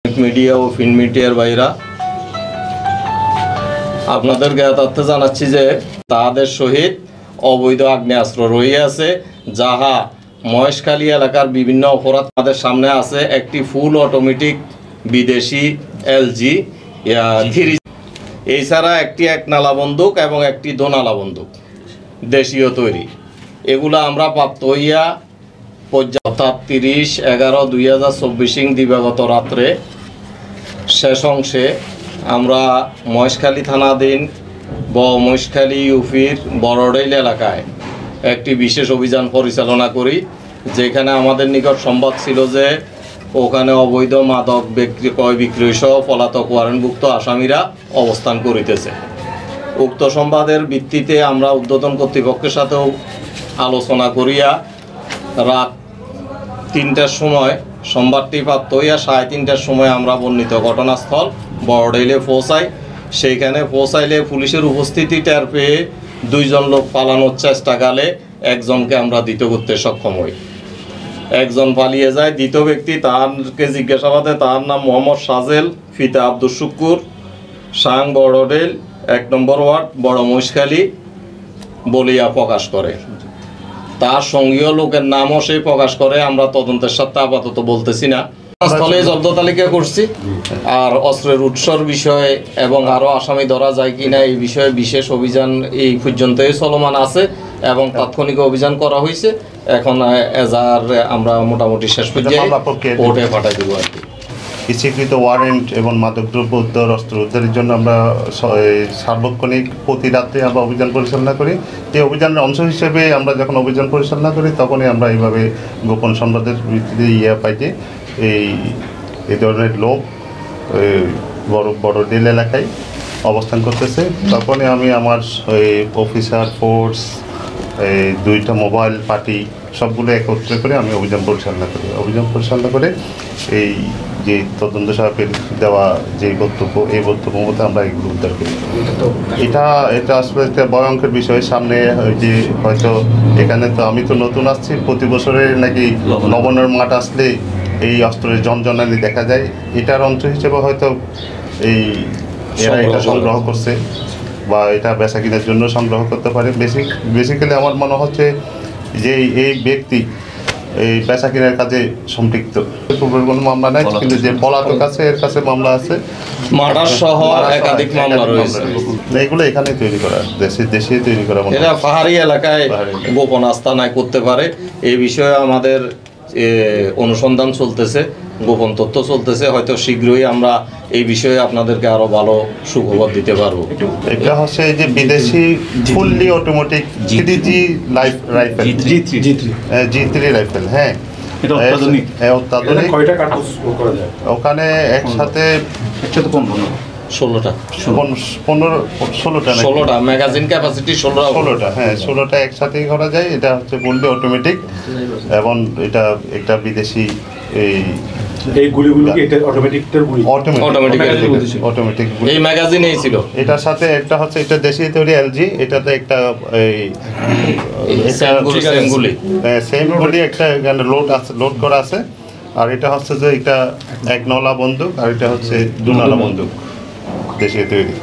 Media ও print মিডিয়ার বাইরা আপনাদের জ্ঞাতার্থে জানাচ্ছি যে তাদের সহিত অবৈধ আগ্নেয়াস্ত্র রয়েছে, যাহা মহেশখালী এলাকার বিভিন্ন অপরাধ তাদের সামনে আছে। একটি ফুল অটোমেটিক বিদেশি LG 3, এছাড়া একটি একনালা বন্দুক এবং একটি দোনালা বন্দুক দেশীয় তৈরি। এগুলো আমরা প্রাপ্ত হইয়া অর্থাৎ 30/11/2024 দিবাগত রাত্রে শেষ অংশে আমরা মহেশখালী থানাধীন মহেশখালী ইউপির বড়ডেইল এলাকায় একটি বিশেষ অভিযান পরিচালনা করি, যেখানে আমাদের নিকট সংবাদ ছিল যে ওখানে অবৈধ মাদক ক্রয় বিক্রয় সহ পলাতক ওয়ারেন্টভুক্ত আসামিরা অবস্থান করিতেছে। উক্ত সংবাদের ভিত্তিতে আমরা ঊর্ধ্বতন কর্তৃপক্ষের সাথেও আলোচনা করিয়া রাত 3টার সময় সংবাদটি প্রাপ্ত হইয়া 3:30টার সময় আমরা বর্ণিত ঘটনাস্থল বড়ডেইলে পৌঁছাই। সেইখানে পৌঁছাইলে পুলিশের উপস্থিতি টের পেয়ে 2 জন লোক পালানোর চেষ্টাকালে একজনকে আমরা ধৃত করতে সক্ষম হই। একজন পালিয়ে যায়। দ্বিতীয় ব্যক্তি, তারকে জিজ্ঞাসাবাদে তার নাম মোহাম্মদ সাজেল, পিতা আব্দুল শুক্কুর, সাং বড়ডেইল 1 নম্বর ওয়ার্ড বড় মহেশখালী বলিয়া প্রকাশ করে। তার সঙ্গীয় লোকের নামও সে প্রকাশ করে। আমরা তদন্তের সাথে আপাতত বলতেছি না। স্থলে জব্দ তালিকা করছি, আর অস্ত্রের উৎসর বিষয়ে এবং আরও আসামি ধরা যায় কিনা এই বিষয়ে বিশেষ অভিযান এই পর্যন্তই চলমান আছে এবং তাৎক্ষণিক অভিযান করা হয়েছে। এখন এজার আমরা মোটামুটি শেষ পর্যায়ে কোর্টে পাঠাই দেবো আর কি। ইস্যুকৃত ওয়ারেন্ট এবং মাদকদ্রব্য উদ্ধার, অস্ত্র উদ্ধারের জন্য আমরা সার্বক্ষণিক প্রতি রাত্রে আমরা অভিযান পরিচালনা করি। এই অভিযানের অংশ হিসেবে আমরা যখন অভিযান পরিচালনা করি তখনই আমরা এইভাবে গোপন সংবাদের ভিত্তিতে পাই যে এই ধরনের লোক বড়ডেইল এলাকায় অবস্থান করতেছে। তখনই আমি আমার অফিসার ফোর্স, 2টা মোবাইল পার্টি সবগুলো একত্রে করে আমি অভিযান পরিচালনা করি। অভিযান পরিচালনা করে এই যে তদন্ত সাহেবের দেওয়া যে বক্তব্য, এই বক্তব্য মতো আমরা এগুলো উদ্ধার করি। এটা আসলে একটা ভয়ঙ্কর বিষয়। সামনে যে হয়তো এখানে তো আমি তো নতুন আসছি, প্রতি বছরের নাকি নবান্নর মাঠ আসলে এই অস্ত্রের জনজনানি দেখা যায়। এটার অংশ হিসেবে হয়তো এরা এটা সংগ্রহ করছে বা এটা বেচা কেনার জন্য সংগ্রহ করতে পারে। বেসিক্যালি আমার মনে হচ্ছে যে এই ব্যক্তি এই বেচা কেনার কাজে সম্পৃক্ত। পূর্বের কোনো মামলা নাই, কিন্তু যে পলাতক আছে এর কাছে মামলা আছে, মার্ডার সহ একাধিক মামলা রয়েছে। এগুলো এখানে তৈরি করা, দেশে তৈরি করা। এরা পাহাড়ি এলাকায় গোপন আস্তানায় করতে পারে। এই বিষয়ে আমাদের অনুসন্ধান চলতেছে, গোপন তথ্য চলতেছে। হয়তো শীঘ্রই আমরা এই বিষয়ে আপনাদেরকে আরো ভালো সুখবর দিতে পারবো। এটা হচ্ছে যে বিদেশি fully automatic G3 rifle, G3 rifle. হ্যাঁ, এটা অত্যাধুনিক। কয়টা কার্তুজ করা যায় ওখানে একসাথে? 16টা 16টা ম্যাগাজিন ক্যাপাসিটি 16টা। হ্যাঁ, 16টা একসাথেই করা যায়। এটা হচ্ছে ফুললি অটোমেটিক এবং এটা একটা বিদেশি এই গুলিগুলো কি এটা অটোমেটিকের গুলি? অটোমেটিক গুলি এই ম্যাগাজিনেই ছিল। এটার সাথে একটা হচ্ছে এটা দেশি তৈরি LG, এটাতে একটা সেম গুলি একটা লোড করা আছে। আর এটা হচ্ছে যে এটা একনলা বন্দুক, আর এটা হচ্ছে দুনালা বন্দুক দেশীয় তৈরি।